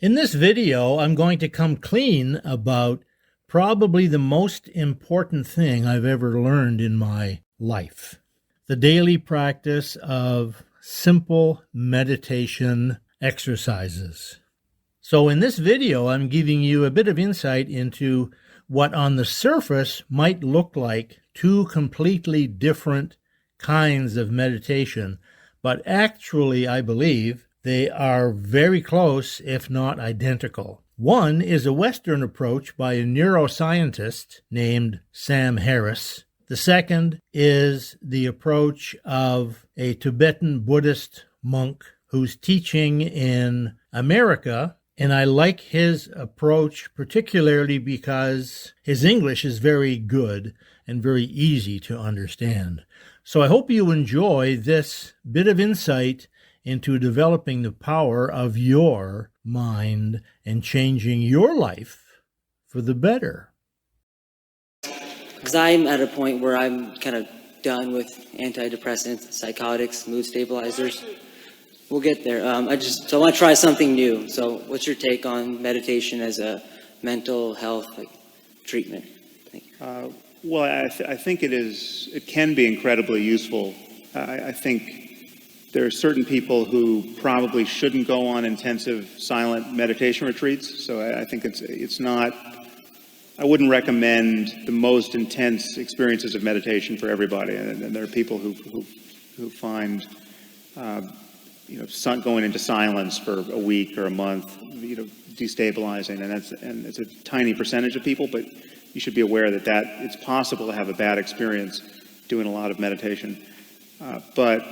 In this video, I'm going to come clean about probably the most important thing I've ever learned in my life: the daily practice of simple meditation exercises. So in this video, I'm giving you a bit of insight into what on the surface might look like two completely different kinds of meditation, but actually, I believe, they are very close, if not identical. One is a Western approach by a neuroscientist named Sam Harris. The second is the approach of a Tibetan Buddhist monk who's teaching in America. And I like his approach particularly because his English is very good and very easy to understand. So I hope you enjoy this bit of insight into developing the power of your mind and changing your life for the better. Because I'm at a point where I'm kind of done with antidepressants, psychotics, mood stabilizers. We'll get there. I want to try something new. So what's your take on meditation as a mental health treatment? Thank you. Well, I think it can be incredibly useful. I think there are certain people who probably shouldn't go on intensive silent meditation retreats. So I think it's not, I wouldn't recommend the most intense experiences of meditation for everybody. And there are people who find, going into silence for a week or a month, destabilizing. And it's a tiny percentage of people, but you should be aware that it's possible to have a bad experience doing a lot of meditation. But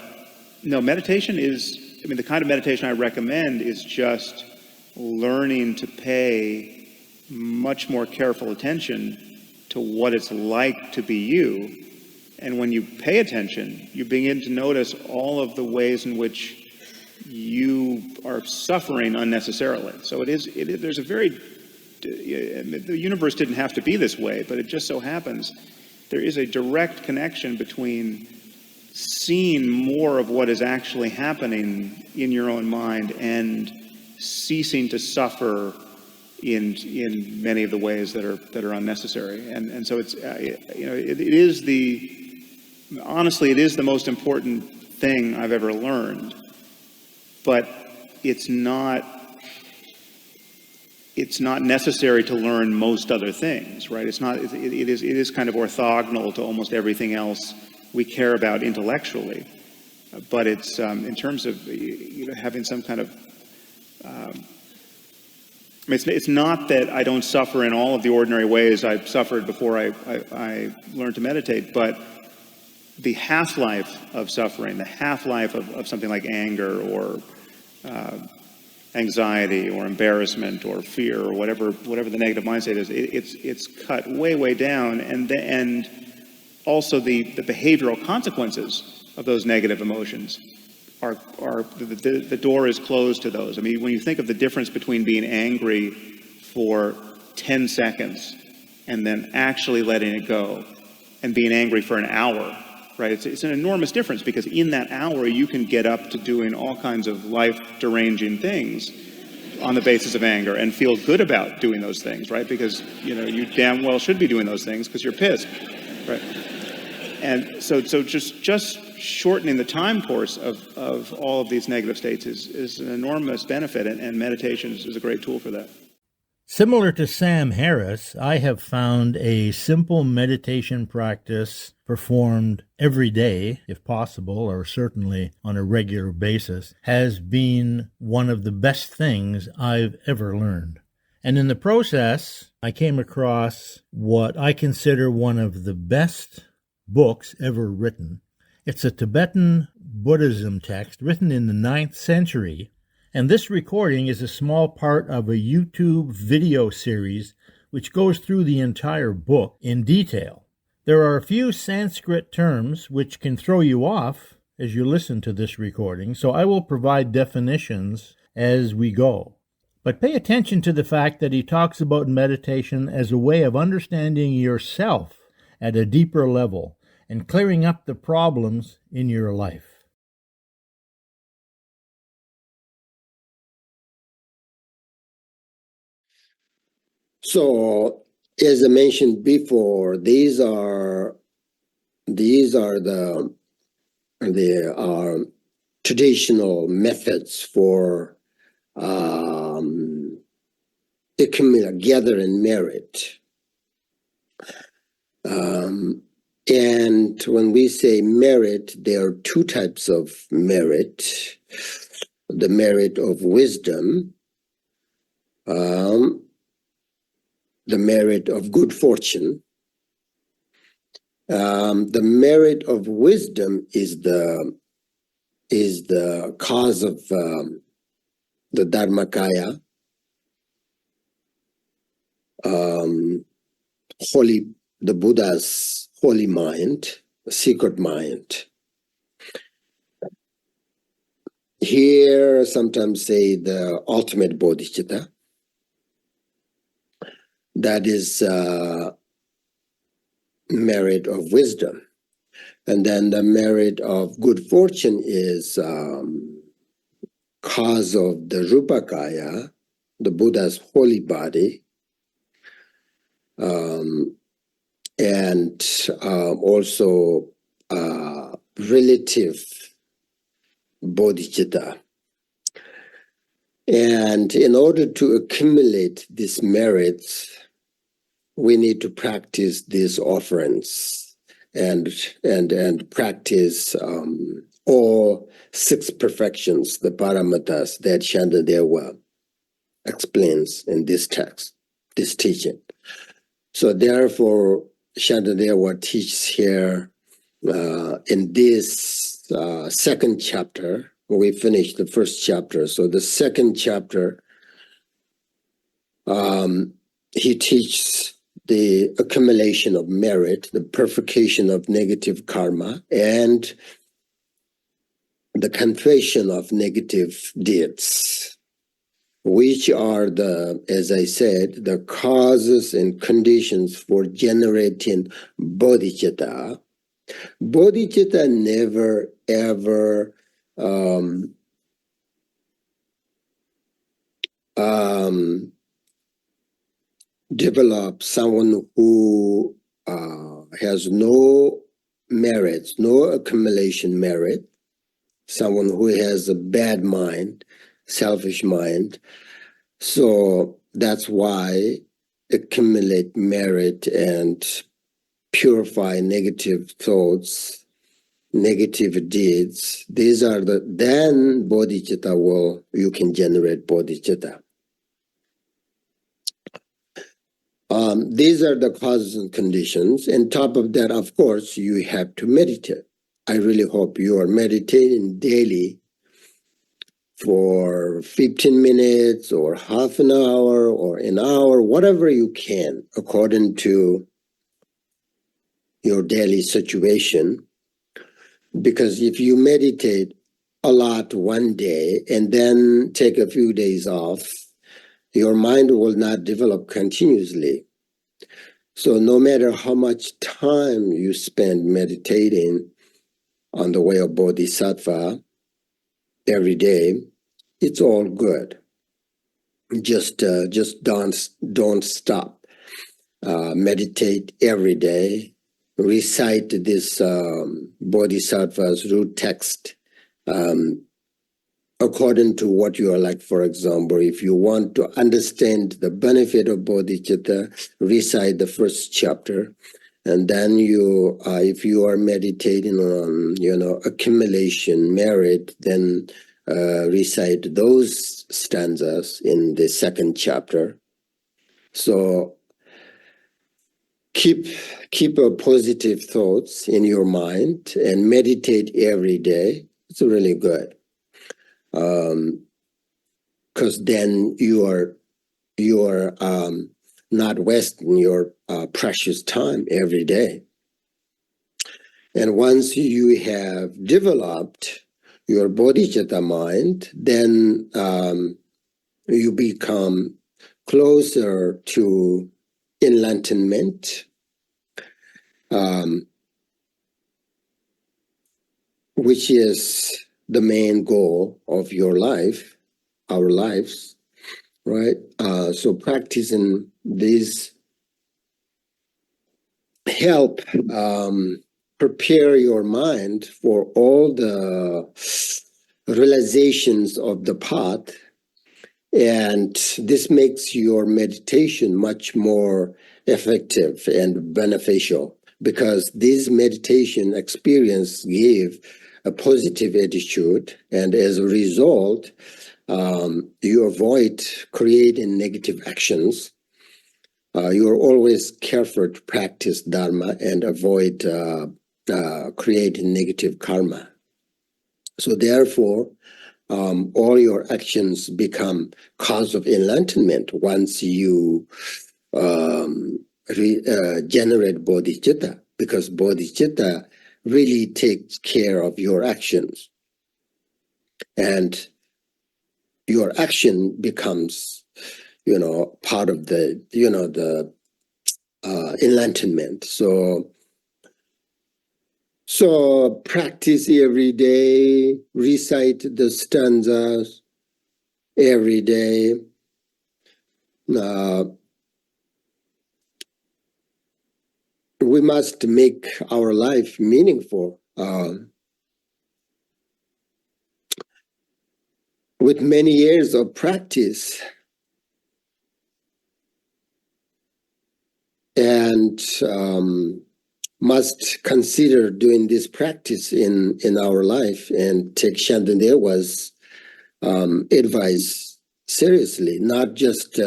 no, meditation the kind of meditation I recommend is just learning to pay much more careful attention to what it's like to be you. And when you pay attention, you begin to notice all of the ways in which you are suffering unnecessarily. So there's a very, the universe didn't have to be this way, but it just so happens there is a direct connection between seeing more of what is actually happening in your own mind and ceasing to suffer in many of the ways that are unnecessary. And so honestly, it is the most important thing I've ever learned. But it's not necessary to learn most other things, right? It is kind of orthogonal to almost everything else we care about intellectually. But it's in terms of having some kind of it's not that I don't suffer in all of the ordinary ways I suffered before I learned to meditate, but the half-life of suffering, the half-life of something like anger or anxiety or embarrassment or fear or whatever the negative mindset is, it's cut way down, and also the behavioral consequences of those negative emotions are the door is closed to those. I mean, when you think of the difference between being angry for 10 seconds and then actually letting it go, and being angry for an hour, right? It's an enormous difference, because in that hour you can get up to doing all kinds of life-deranging things on the basis of anger and feel good about doing those things, right? Because you damn well should be doing those things because you're pissed, right? And so just shortening the time course of all of these negative states is an enormous benefit, and meditation is a great tool for that. Similar to Sam Harris, I have found a simple meditation practice performed every day, if possible, or certainly on a regular basis, has been one of the best things I've ever learned. And in the process, I came across what I consider one of the best books ever written. It's a Tibetan Buddhism text written in the 9th century. And this recording is a small part of a YouTube video series which goes through the entire book in detail. There are a few Sanskrit terms which can throw you off as you listen to this recording, so I will provide definitions as we go. But pay attention to the fact that he talks about meditation as a way of understanding yourself at a deeper level and clearing up the problems in your life. So, as I mentioned before, these are the traditional methods for gather and merit. And when we say merit, there are two types of merit: the merit of wisdom, the merit of good fortune. The merit of wisdom is the cause of the Dharmakaya, the Buddha's holy mind, secret mind. Here, sometimes say the ultimate bodhicitta. That is merit of wisdom. And then the merit of good fortune is cause of the Rupakaya, the Buddha's holy body, and also relative bodhicitta. And in order to accumulate these merits, we need to practice these offerings and practice all six perfections, the paramatas that Shantadewa explains in this text, this teaching. So therefore, Shantadewa teaches here in this second chapter. We finished the first chapter, so the second chapter, he teaches the accumulation of merit, the purification of negative karma, and the confession of negative deeds, which are as I said, the causes and conditions for generating bodhicitta. Bodhicitta never ever develop someone who has no merits, no accumulation merit, someone who has a bad mind, selfish mind. So that's why accumulate merit and purify negative thoughts, negative deeds. These are then bodhicitta you can generate bodhicitta. These are the causes and conditions. And top of that, of course, you have to meditate. I really hope you are meditating daily for 15 minutes or half an hour or an hour, whatever you can, according to your daily situation. Because if you meditate a lot one day and then take a few days off, your mind will not develop continuously. So no matter how much time you spend meditating on the way of bodhisattva every day, it's all good. Just don't stop. Meditate every day. Recite this bodhisattva's root text according to what you are like. For example, if you want to understand the benefit of bodhicitta, recite the first chapter. And then if you are meditating on, accumulation, merit, then recite those stanzas in the second chapter. So keep positive thoughts in your mind and meditate every day. It's really good. Because then you are not wasting your precious time every day. And once you have developed your bodhicitta mind, then you become closer to enlightenment, which is the main goal of your life, our lives. right? So practicing these help prepare your mind for all the realizations of the path, and this makes your meditation much more effective and beneficial, because this meditation experience give a positive attitude, and as a result, you avoid creating negative actions. You're always careful to practice Dharma and avoid creating negative karma. So therefore, all your actions become cause of enlightenment once you generate bodhicitta, because bodhicitta really takes care of your actions, and your action becomes, part of the enlightenment. So practice every day, recite the stanzas every day. We must make our life meaningful. With many years of practice, and must consider doing this practice in our life, and take Shantandeva's advice seriously, not just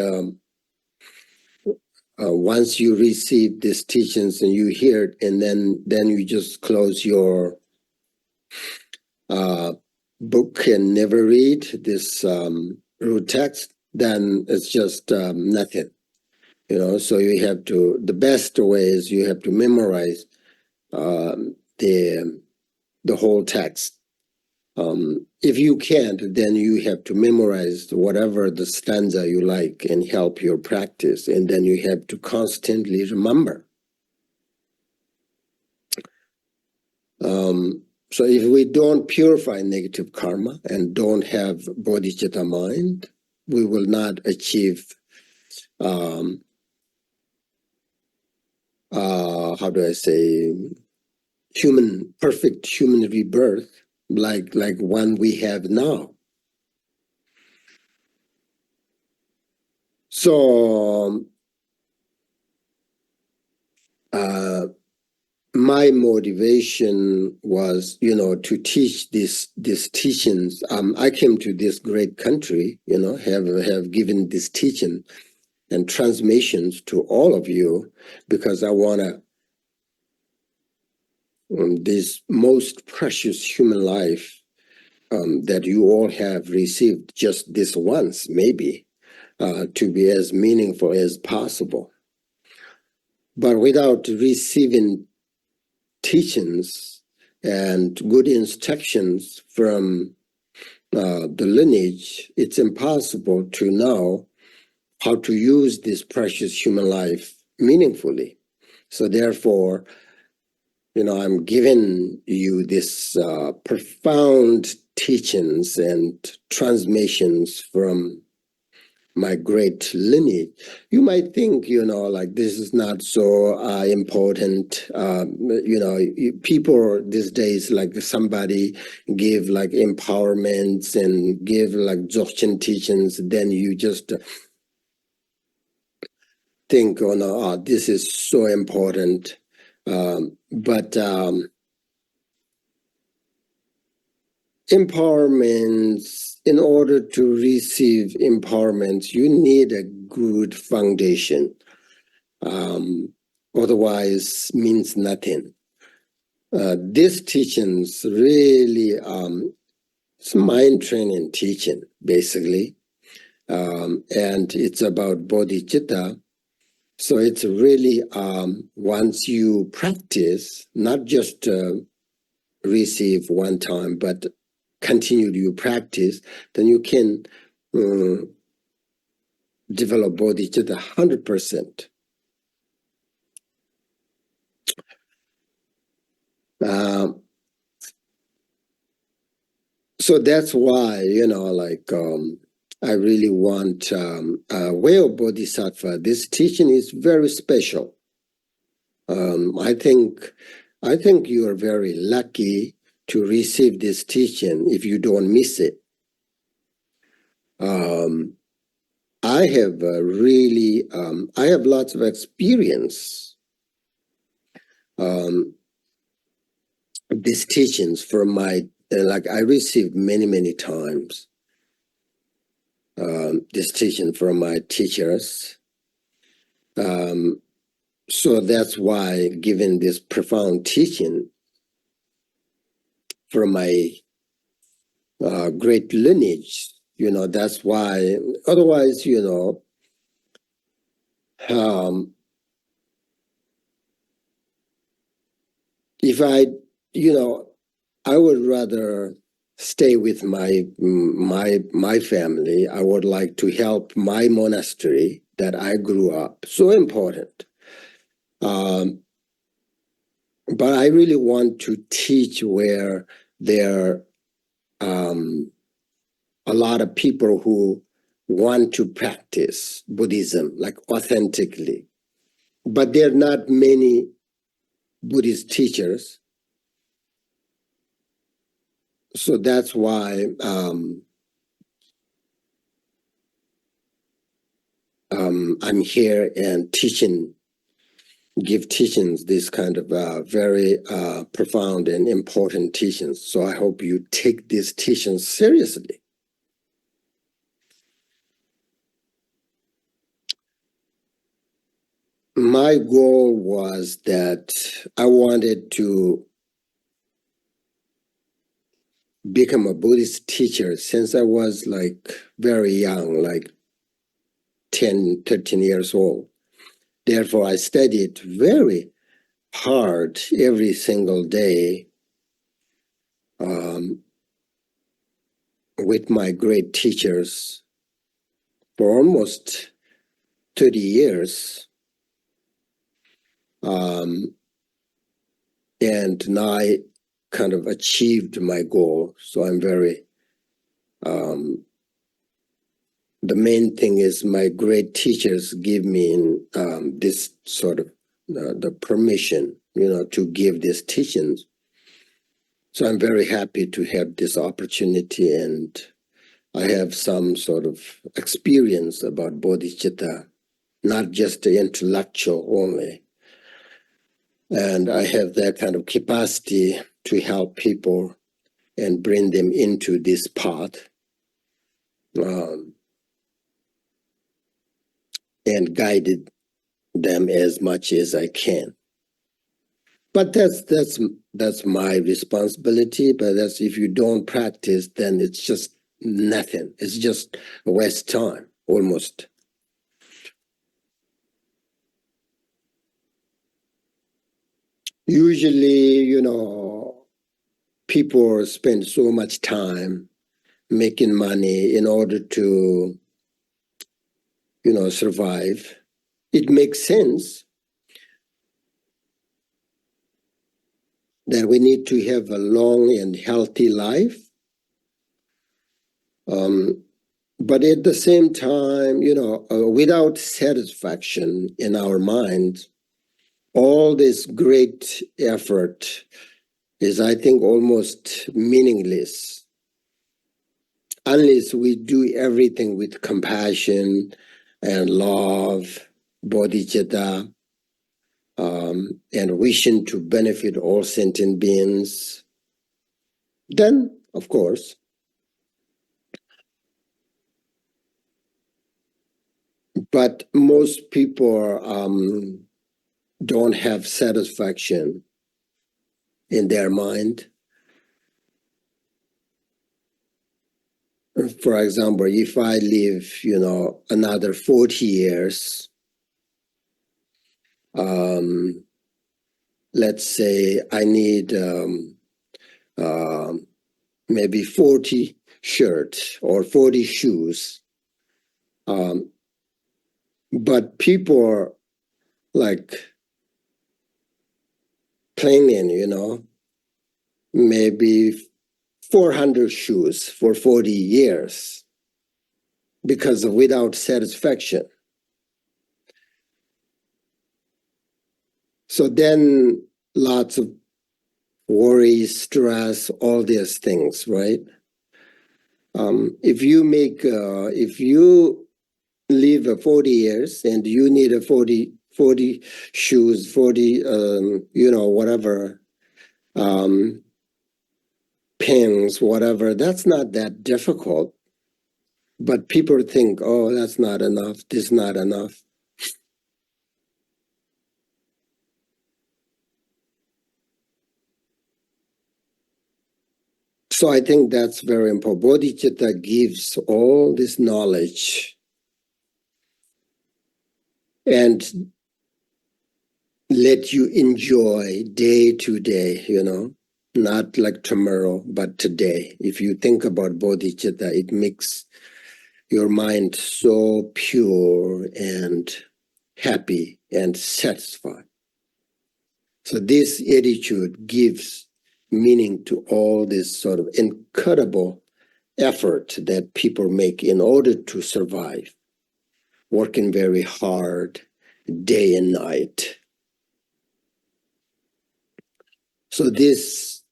once you receive these teachings and you hear it, and then you just close your book and never read this root text, then it's just nothing. So you have to, the best way is you have to memorize the whole text. If you can't, then you have to memorize whatever the stanza you like and help your practice, and then you have to constantly remember. So if we don't purify negative karma and don't have bodhicitta mind, we will not achieve how do I say, perfect human rebirth like one we have now. So my motivation was, to teach these teachings. I came to this great country, have given this teaching and transmissions to all of you, because I want to this most precious human life that you all have received just this once, maybe, to be as meaningful as possible. But without receiving teachings and good instructions from the lineage, it's impossible to know how to use this precious human life meaningfully. So therefore, I'm giving you this profound teachings and transmissions from my great lineage. You might think, like this is not so important. People these days, like somebody give like empowerments and give like Dzogchen teachings, then you just think, oh no, this is so important. But empowerments, in order to receive empowerments, you need a good foundation. Otherwise means nothing. These teachings really, it's mind training teaching, basically. And it's about bodhicitta. So it's really, once you practice, not just receive one time, but continue to practice, then you can develop bodhicitta 100%. So that's why, I really want way of Bodhisattva. This teaching is very special. I think you are very lucky to receive this teaching if you don't miss it. I have I have lots of experience. These teachings from my, like I received many times. This teaching from my teachers. So that's why, given this profound teaching from my great lineage, that's why, otherwise, if I, I would rather stay with my family. I would like to help my monastery that I grew up. So important. But I really want to teach where there are a lot of people who want to practice Buddhism, like authentically. But there are not many Buddhist teachers. So that's why I'm here and give teachings, this kind of very profound and important teachings. So I hope you take these teachings seriously. My goal was that I wanted to become a Buddhist teacher since I was like very young, like 10, 13 years old. Therefore, I studied very hard every single day with my great teachers for almost 30 years. And now I kind of achieved my goal. So I'm very, the main thing is my great teachers give me this sort of the permission, to give these teachings. So I'm very happy to have this opportunity, and I have some sort of experience about bodhicitta, not just the intellectual only. And I have that kind of capacity to help people and bring them into this path, and guided them as much as I can. But that's my responsibility. But that's, if you don't practice, then it's just nothing. It's just a waste time, almost. Usually, people spend so much time making money in order to, survive. It makes sense that we need to have a long and healthy life. But at the same time, without satisfaction in our minds, all this great effort is, I think, almost meaningless unless we do everything with compassion and love, bodhicitta, and wishing to benefit all sentient beings. Then, of course, but most people don't have satisfaction in their mind. For example, if I live, another 40 years, let's say I need maybe 40 shirts or 40 shoes. But people are like planning, maybe 400 shoes for 40 years. because of without satisfaction. So then lots of worry, stress, all these things, right? If you live 40 years and you need a 40 shoes, 40, whatever, pens, whatever, that's not that difficult. But people think, oh, that's not enough, this is not enough. So I think that's very important. Bodhicitta gives all this knowledge and let you enjoy day to day, not like tomorrow, but today. If you think about bodhicitta, it makes your mind so pure and happy and satisfied. So this attitude gives meaning to all this sort of incredible effort that people make in order to survive, working very hard day and night. So this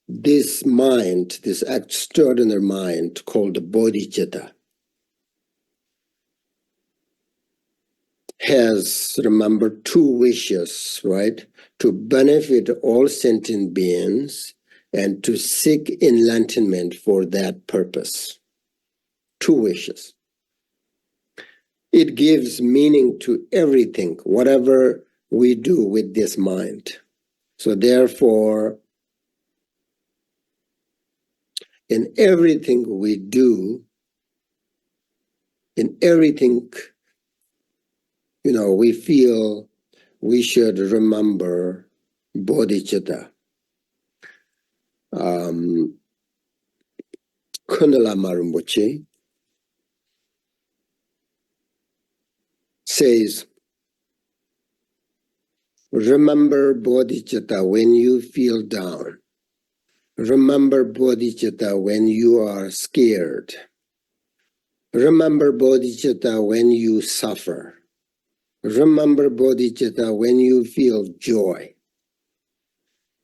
mind, this extraordinary mind called bodhicitta, has, remember, two wishes, right? To benefit all sentient beings and to seek enlightenment for that purpose. Two wishes. It gives meaning to everything, whatever we do with this mind. So therefore, in everything we do, in everything, we feel we should remember bodhicitta. Kunala Marimpoche says, remember bodhicitta when you feel down. Remember bodhicitta when you are scared. Remember bodhicitta when you suffer. Remember bodhicitta when you feel joy.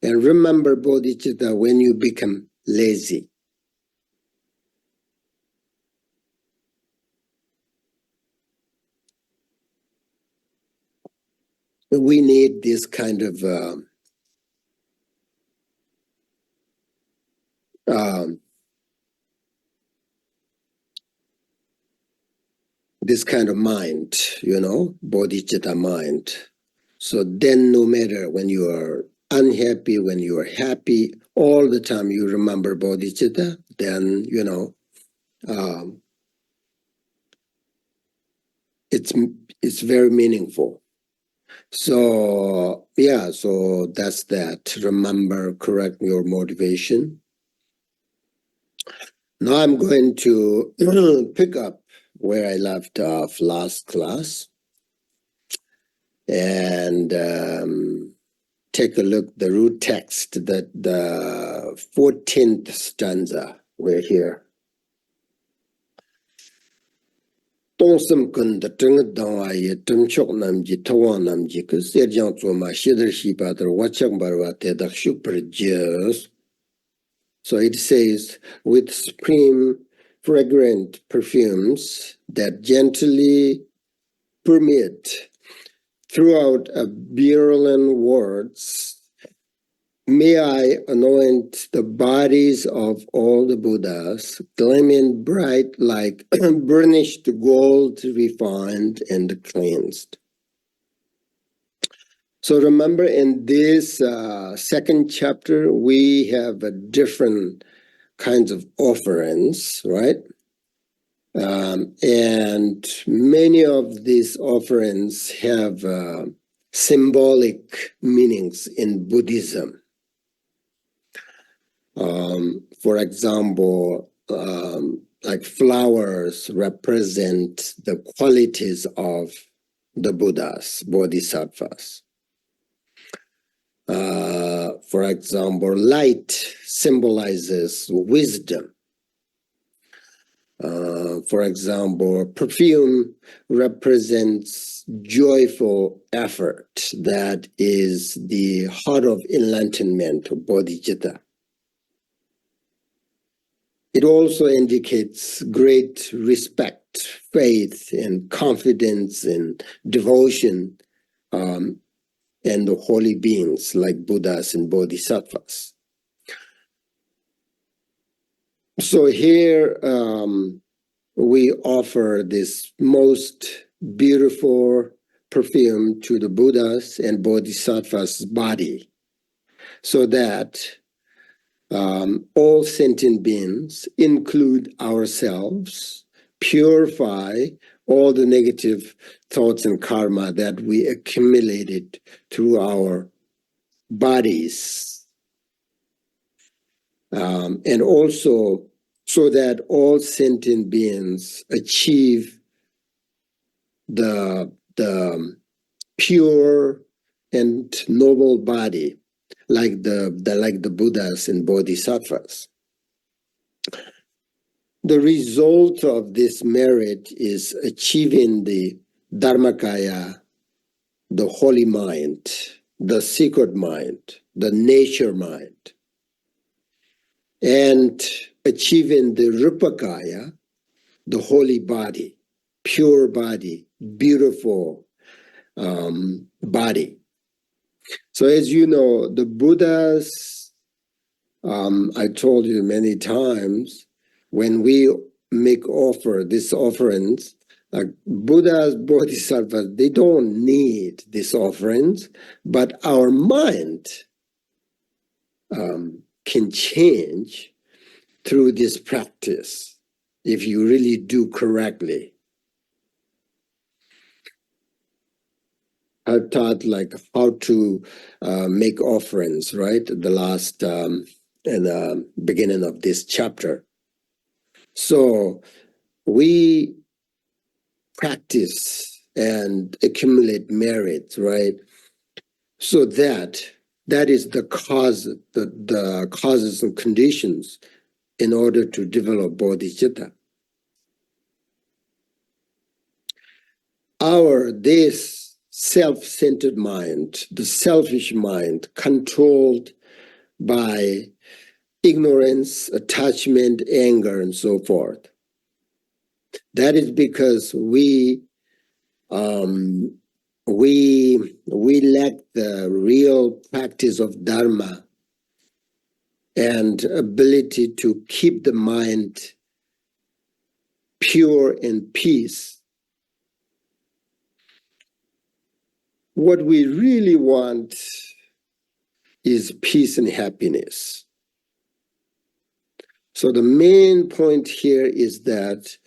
And remember bodhicitta when you become lazy. We need this kind of mind, bodhicitta mind. So then no matter when you are unhappy, when you are happy, all the time you remember bodhicitta, then, it's very meaningful. So, yeah, so that's that. Remember, correct your motivation. Now I'm going to pick up where I left off last class and take a look the root text, that the 14th stanza. We're here. Tongsam kun the tung dangwa ye tum chok nam ji tawang nam ji ke serjang zoma shidar shi patar wachang barwa tedak super jers. So it says, with supreme fragrant perfumes that gently permeate throughout a virulent words, may I anoint the bodies of all the Buddhas, gleaming bright like burnished gold, refined and cleansed. So remember, in this second chapter, we have a different kinds of offerings, right? And many of these offerings have symbolic meanings in Buddhism. For example, like flowers represent the qualities of the Buddhas, bodhisattvas. For example, light symbolizes wisdom. For example, perfume represents joyful effort that is the heart of enlightenment, bodhicitta. It also indicates great respect, faith, and confidence and devotion and the holy beings like Buddhas and Bodhisattvas. So here we offer this most beautiful perfume to the Buddhas and Bodhisattvas' body so that all sentient beings, include ourselves, purify all the negative thoughts and karma that we accumulated through our bodies. And also so that all sentient beings achieve the pure and noble body like the Buddhas and Bodhisattvas. The result of this merit is achieving the Dharmakaya, the holy mind, the secret mind, the nature mind, and achieving the Rupakaya, the holy body, pure body, beautiful body. So as you know, the Buddhas, I told you many times, when we make these offerings, like Buddhas, Bodhisattvas, they don't need these offerings, but our mind can change through this practice if you really do correctly. I've taught like how to make offerings, right? The last in the beginning of this chapter. So we practice and accumulate merit, right? So that is the cause, the causes and conditions in order to develop bodhicitta. This self-centered mind, the selfish mind, controlled by ignorance, attachment, anger, and so forth. That is because we lack the real practice of Dharma and ability to keep the mind pure and peace. What we really want is peace and happiness. So the main point here is that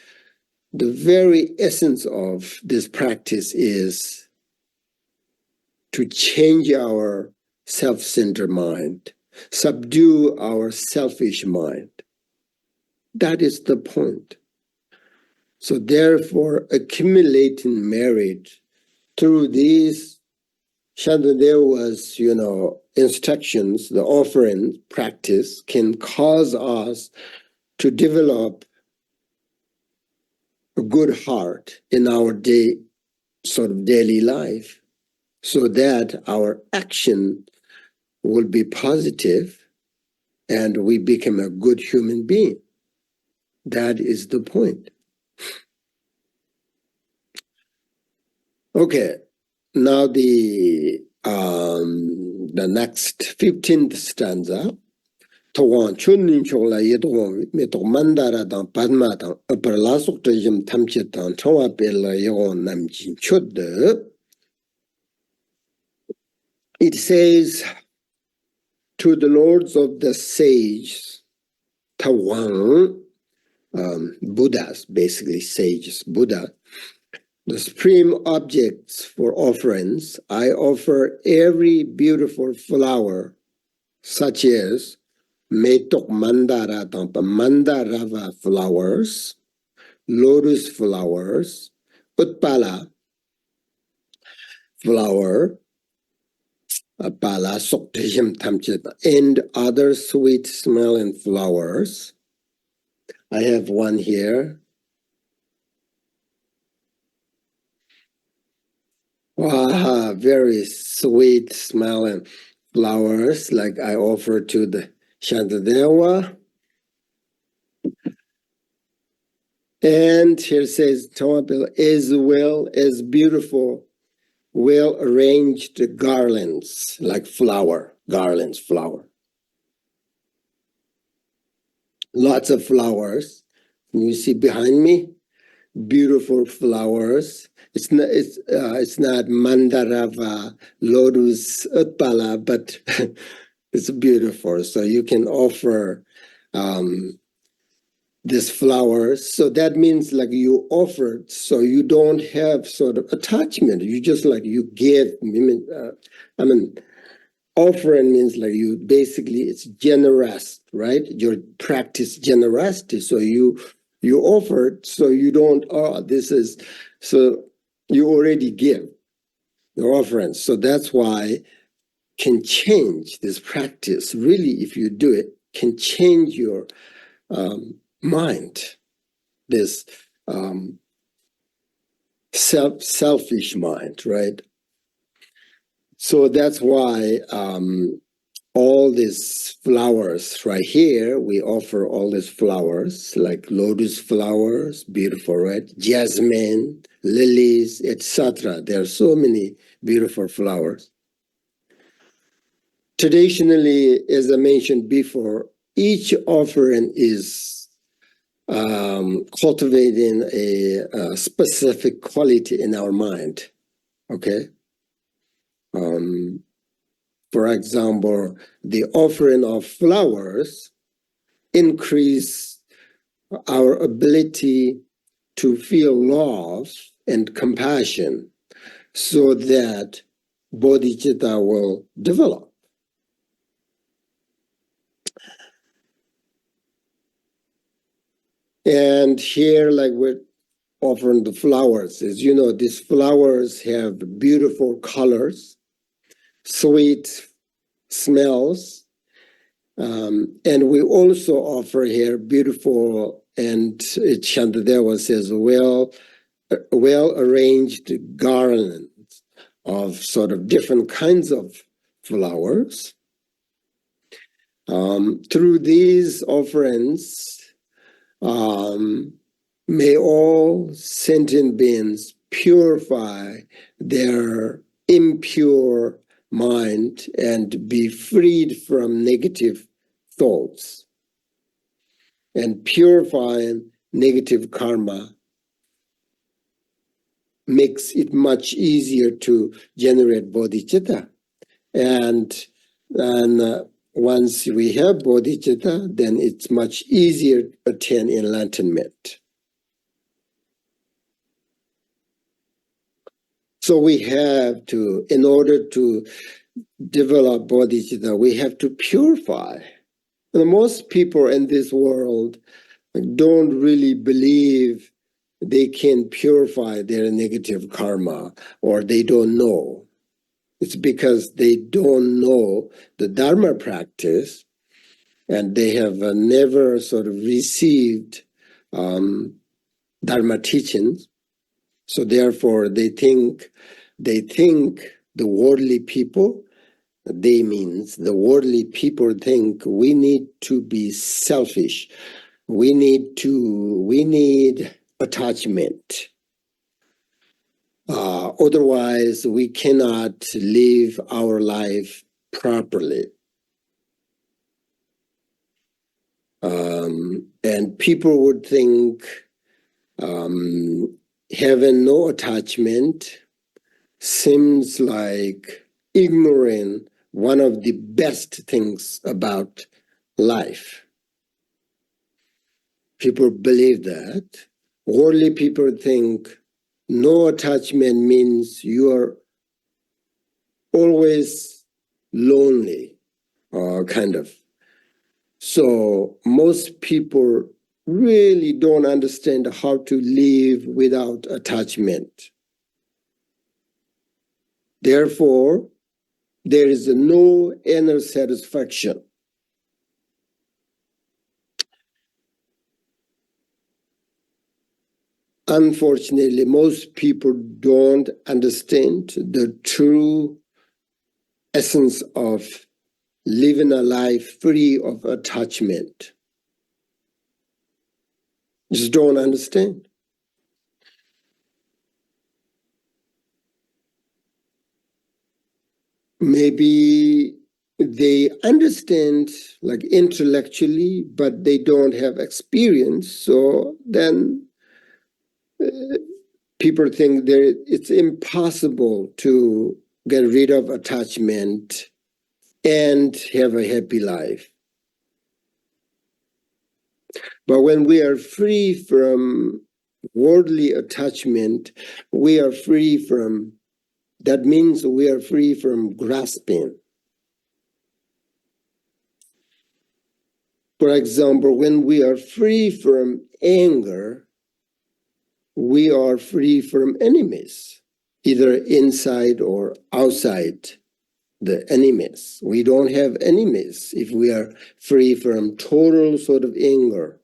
the very essence of this practice is to change our self-centered mind, subdue our selfish mind. That is the point. So therefore, accumulating merit through these Shantadeva's, instructions, the offering practice can cause us to develop a good heart in our daily life, so that our action will be positive and we become a good human being. That is the point. Okay, now the next 15th stanza. Towan chunin chola yedon meto mandara dan padma dan upper lasuk tajim tamchit dan chawa bella yon namjin chud. It says, to the lords of the sage, Tawang, Buddhas, basically sages, Buddha, the supreme objects for offerings, I offer every beautiful flower, such as Metok Mandara Tampa Mandarava flowers, lotus flowers, Utpala flower, Pala Soktishim Tamchit, and other sweet smelling flowers. I have one here, very sweet smelling flowers, like I offer to the Shantadewa. And here says, Tomabil is well as beautiful, well arranged garlands, like garlands, flower. Lots of flowers. You see behind me, beautiful flowers. It's not Mandarava, Lotus, Utpala, but it's beautiful. So you can offer these flowers. So that means like you offered, so you don't have sort of attachment. You just like you give. I mean, offering means like you basically it's generous, right? You practice generosity. So you offered, so you don't. So you already give your offerings. So that's why can change this practice. Really, if you do it, can change your mind. This selfish mind, right? So that's why all these flowers right here, we offer all these flowers like lotus flowers, beautiful, right? Jasmine, lilies, etc. There are so many beautiful flowers. Traditionally, as I mentioned before, each offering is cultivating a specific quality in our mind. Okay. For example, the offering of flowers increase our ability to feel love and compassion so that bodhicitta will develop. And here, like we're offering the flowers, as you know, these flowers have beautiful colors, sweet smells, and we also offer here beautiful, and Shantadewa says, well arranged garlands of sort of different kinds of flowers. Through these offerings, may all sentient beings purify their impure mind and be freed from negative thoughts. And purifying negative karma makes it much easier to generate bodhicitta. And once we have bodhicitta, then it's much easier to attain enlightenment. So we have to, in order to develop bodhicitta, we have to purify. And most people in this world don't really believe they can purify their negative karma, or they don't know. It's because they don't know the Dharma practice, and they have never sort of received Dharma teachings. So therefore, they think the worldly people, the worldly people think we need to be selfish. We need attachment. Otherwise, we cannot live our life properly. And people would think having no attachment seems like ignoring one of the best things about life. People believe that. Worldly people think no attachment means you are always lonely, kind of. So most people really don't understand how to live without attachment. Therefore, there is no inner satisfaction. unfortunately, most people don't understand the true essence of living a life free of attachment. Just don't understand. Maybe they understand like intellectually, but they don't have experience. So then people think it's impossible to get rid of attachment and have a happy life. But when we are free from worldly attachment, we are free from, that means we are free from grasping. For example, when we are free from anger, we are free from enemies, either inside or outside the enemies. We don't have enemies if we are free from total sort of anger.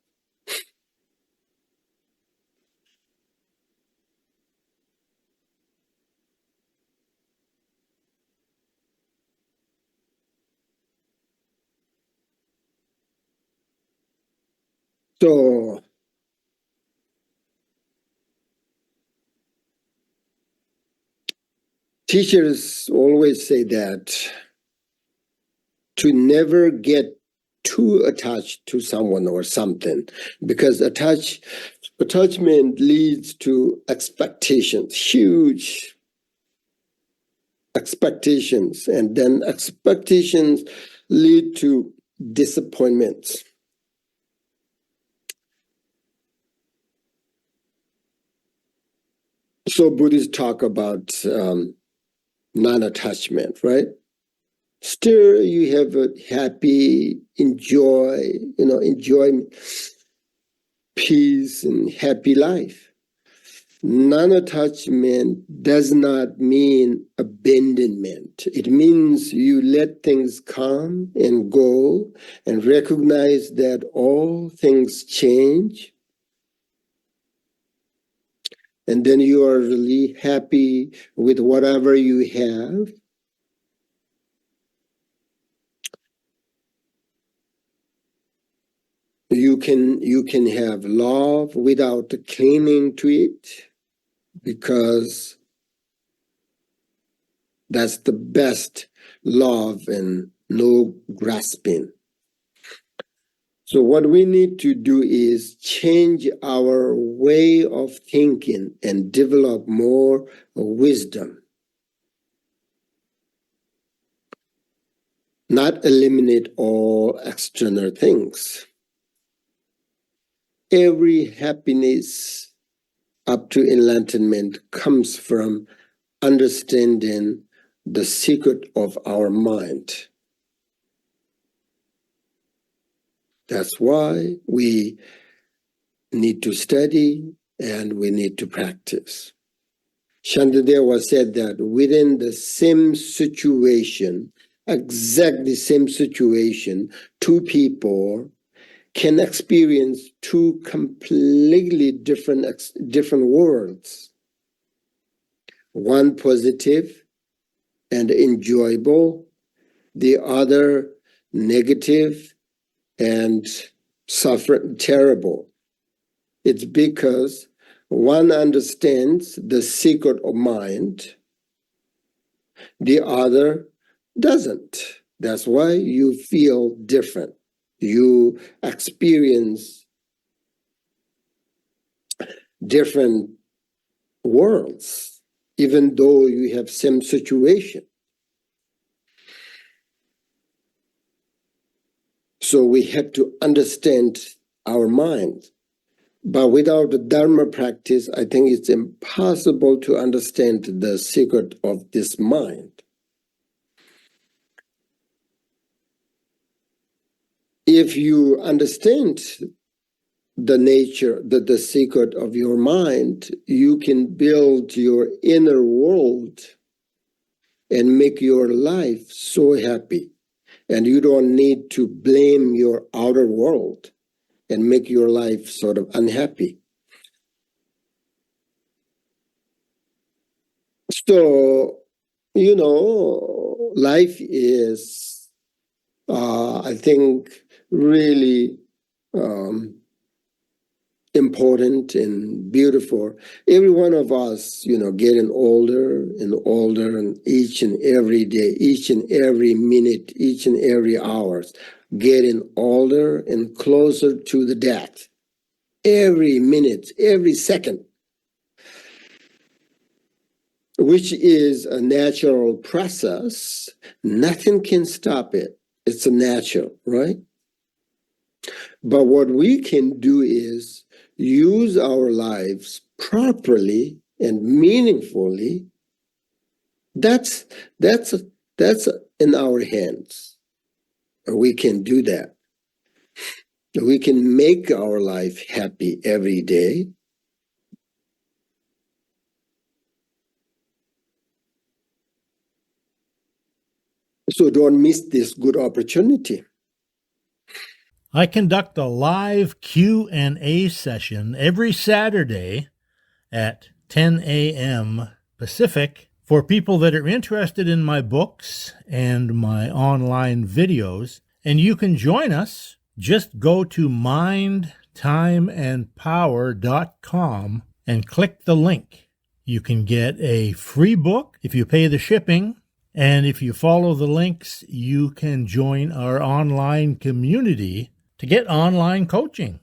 So teachers always say that to never get too attached to someone or something, because attachment leads to expectations, huge expectations, and then expectations lead to disappointments. So Buddhists talk about non-attachment, right? Still, you have a happy, enjoy peace and happy life. Non-attachment does not mean abandonment. It means you let things come and go and recognize that all things change. And then you are really happy with whatever you have. You can have love without clinging to it, because that's the best love and no grasping. So what we need to do is change our way of thinking and develop more wisdom. Not eliminate all external things. Every happiness up to enlightenment comes from understanding the secret of our mind. That's why we need to study and we need to practice. Shantideva said that within the same situation, exactly same situation, two people can experience two completely different worlds. One positive and enjoyable, the other negative and terrible. It's because one understands the secret of mind, the other doesn't. That's why you feel different. You experience different worlds, even though you have same situation. So we have to understand our mind. But without the Dharma practice, I think it's impossible to understand the secret of this mind. If you understand the nature, the secret of your mind, you can build your inner world and make your life so happy. And you don't need to blame your outer world and make your life sort of unhappy. So, life is, I think, really important and beautiful. Every one of us, getting older and older, and each and every day, each and every minute, each and every hour, getting older and closer to the death. Every minute, every second, which is a natural process. Nothing can stop it. It's a natural, right? But what we can do is use our lives properly and meaningfully. That's that's in our hands. We can do that. We can make our life happy every day. So don't miss this good opportunity. I conduct a live Q&A session every Saturday at 10 a.m. Pacific for people that are interested in my books and my online videos. And you can join us. Just go to mindtimeandpower.com and click the link. You can get a free book if you pay the shipping. And if you follow the links, you can join our online community to get online coaching.